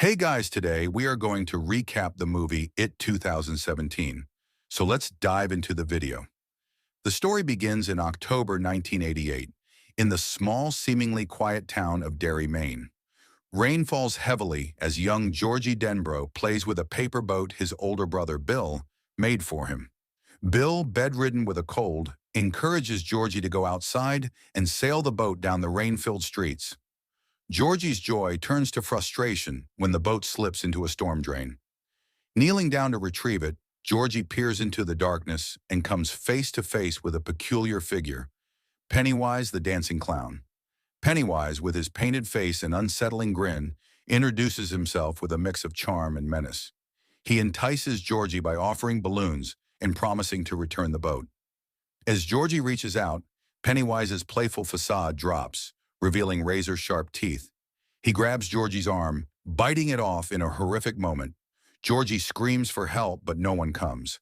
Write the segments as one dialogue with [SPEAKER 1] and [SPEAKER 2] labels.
[SPEAKER 1] Hey guys, today we are going to recap the movie It 2017. So let's dive into the video. The story begins in October 1988 in the small, seemingly quiet town of Derry, Maine. Rain falls heavily as young Georgie Denbrough plays with a paper boat his older brother Bill made for him. Bill, bedridden with a cold, encourages Georgie to go outside and sail the boat down the rain-filled streets. Georgie's joy turns to frustration when the boat slips into a storm drain. Kneeling down to retrieve it, Georgie peers into the darkness and comes face to face with a peculiar figure, Pennywise the dancing clown. Pennywise, with his painted face and unsettling grin, introduces himself with a mix of charm and menace. He entices Georgie by offering balloons and promising to return the boat. As Georgie reaches out, Pennywise's playful facade drops, revealing razor-sharp teeth. He grabs Georgie's arm, biting it off in a horrific moment. Georgie screams for help, but no one comes.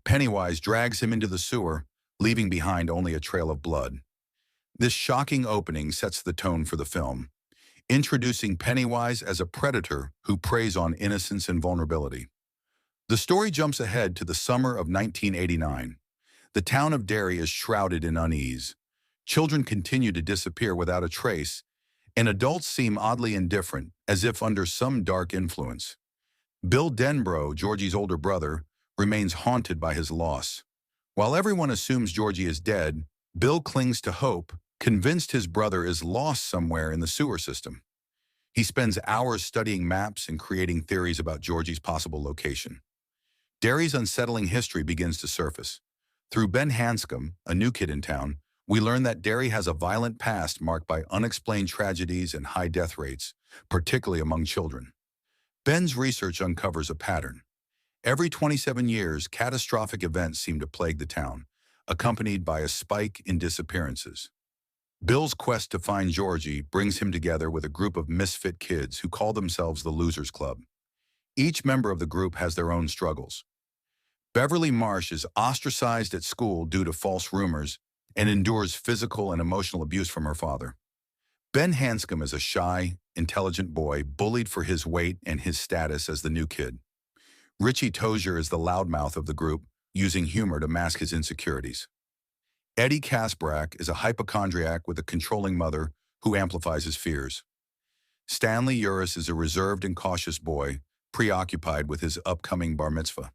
[SPEAKER 1] Pennywise drags him into the sewer, leaving behind only a trail of blood. This shocking opening sets the tone for the film, introducing Pennywise as a predator who preys on innocence and vulnerability. The story jumps ahead to the summer of 1989. The town of Derry is shrouded in unease. Children continue to disappear without a trace, and adults seem oddly indifferent, as if under some dark influence. Bill Denbrough, Georgie's older brother, remains haunted by his loss. While everyone assumes Georgie is dead, Bill clings to hope, convinced his brother is lost somewhere in the sewer system. He spends hours studying maps and creating theories about Georgie's possible location. Derry's unsettling history begins to surface. Through Ben Hanscom, a new kid in town, we learn that Derry has a violent past marked by unexplained tragedies and high death rates, particularly among children. Ben's research uncovers a pattern. Every 27 years, catastrophic events seem to plague the town, accompanied by a spike in disappearances. Bill's quest to find Georgie brings him together with a group of misfit kids who call themselves the Losers Club. Each member of the group has their own struggles. Beverly Marsh is ostracized at school due to false rumors and endures physical and emotional abuse from her father. Ben Hanscom is a shy, intelligent boy bullied for his weight and his status as the new kid. Richie Tozier is the loudmouth of the group, using humor to mask his insecurities. Eddie Kasprak is a hypochondriac with a controlling mother who amplifies his fears. Stanley Uris is a reserved and cautious boy, preoccupied with his upcoming bar mitzvah.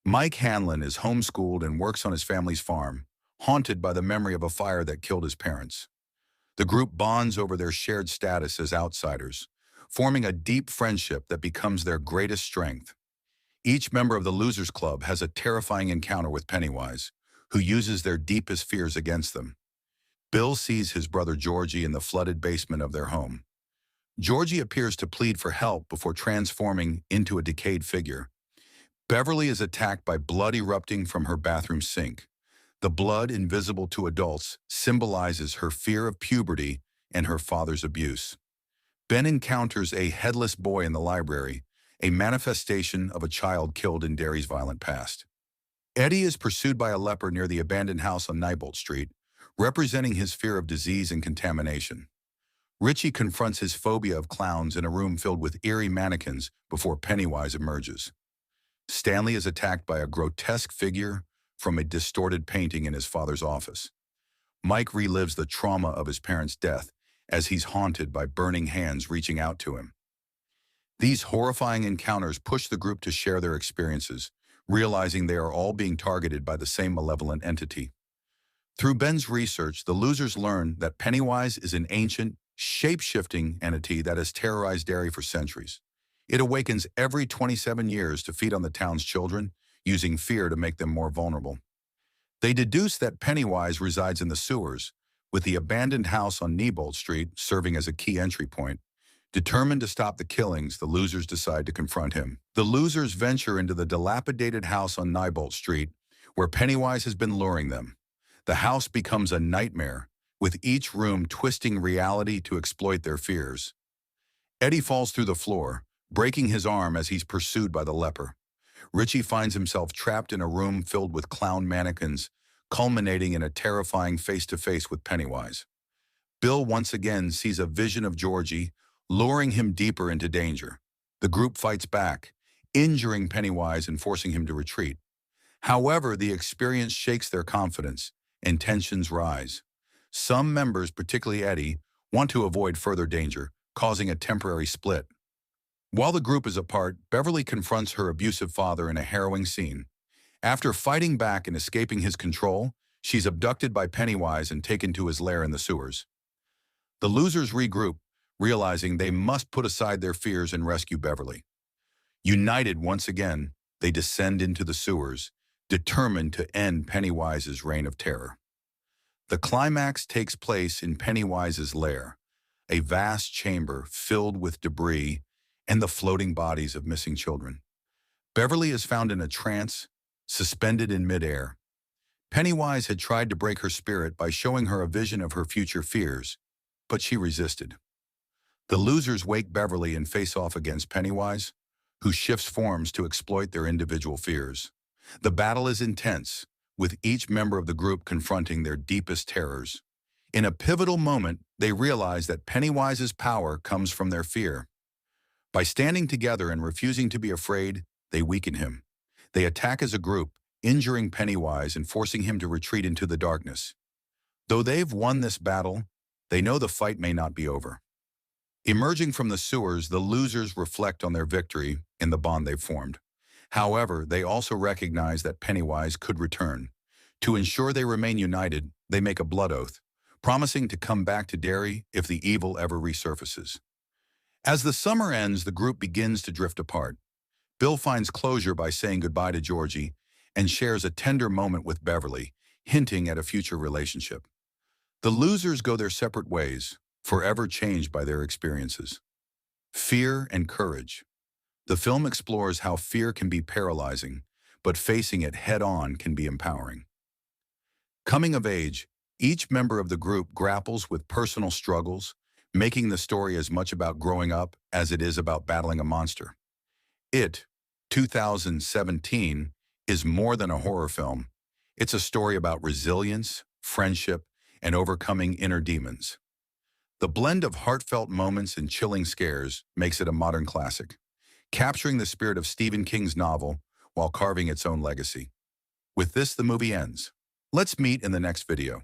[SPEAKER 1] Mike Hanlon is homeschooled and works on his family's farm, haunted by the memory of a fire that killed his parents. The group bonds over their shared status as outsiders, forming a deep friendship that becomes their greatest strength. Each member of the Losers Club has a terrifying encounter with Pennywise, who uses their deepest fears against them. Bill sees his brother Georgie in the flooded basement of their home. Georgie appears to plead for help before transforming into a decayed figure. Beverly is attacked by blood erupting from her bathroom sink. The blood, invisible to adults, symbolizes her fear of puberty and her father's abuse. Ben encounters a headless boy in the library, a manifestation of a child killed in Derry's violent past. Eddie is pursued by a leper near the abandoned house on Neibolt Street, representing his fear of disease and contamination. Richie confronts his phobia of clowns in a room filled with eerie mannequins before Pennywise emerges. Stanley is attacked by a grotesque figure from a distorted painting in his father's office. Mike relives the trauma of his parents' death as he's haunted by burning hands reaching out to him. These horrifying encounters push the group to share their experiences, realizing they are all being targeted by the same malevolent entity. Through Ben's research, the losers learn that Pennywise is an ancient, shape-shifting entity that has terrorized Derry for centuries. It awakens every 27 years to feed on the town's children, using fear to make them more vulnerable. They deduce that Pennywise resides in the sewers, with the abandoned house on Neibolt Street serving as a key entry point. Determined to stop the killings, the losers decide to confront him. The losers venture into the dilapidated house on Neibolt Street, where Pennywise has been luring them. The house becomes a nightmare, with each room twisting reality to exploit their fears. Eddie falls through the floor, breaking his arm as he's pursued by the leper. Richie finds himself trapped in a room filled with clown mannequins, culminating in a terrifying face-to-face with Pennywise. Bill once again sees a vision of Georgie, luring him deeper into danger. The group fights back, injuring Pennywise and forcing him to retreat. However, the experience shakes their confidence, and tensions rise. Some members, particularly Eddie, want to avoid further danger, causing a temporary split. While the group is apart, Beverly confronts her abusive father in a harrowing scene. After fighting back and escaping his control, she's abducted by Pennywise and taken to his lair in the sewers. The losers regroup, realizing they must put aside their fears and rescue Beverly. United once again, they descend into the sewers, determined to end Pennywise's reign of terror. The climax takes place in Pennywise's lair, a vast chamber filled with debris and the floating bodies of missing children. Beverly is found in a trance, suspended in midair. Pennywise had tried to break her spirit by showing her a vision of her future fears, but she resisted. The losers wake Beverly and face off against Pennywise, who shifts forms to exploit their individual fears. The battle is intense, with each member of the group confronting their deepest terrors. In a pivotal moment, they realize that Pennywise's power comes from their fear. By standing together and refusing to be afraid, they weaken him. They attack as a group, injuring Pennywise and forcing him to retreat into the darkness. Though they've won this battle, they know the fight may not be over. Emerging from the sewers, the losers reflect on their victory and the bond they've formed. However, they also recognize that Pennywise could return. To ensure they remain united, they make a blood oath, promising to come back to Derry if the evil ever resurfaces. As the summer ends, the group begins to drift apart. Bill finds closure by saying goodbye to Georgie and shares a tender moment with Beverly, hinting at a future relationship. The losers go their separate ways, forever changed by their experiences. Fear and courage. The film explores how fear can be paralyzing, but facing it head-on can be empowering. Coming of age, each member of the group grapples with personal struggles, making the story as much about growing up as it is about battling a monster. It, 2017, is more than a horror film. It's a story about resilience, friendship, and overcoming inner demons. The blend of heartfelt moments and chilling scares makes it a modern classic, capturing the spirit of Stephen King's novel while carving its own legacy. With this, the movie ends. Let's meet in the next video.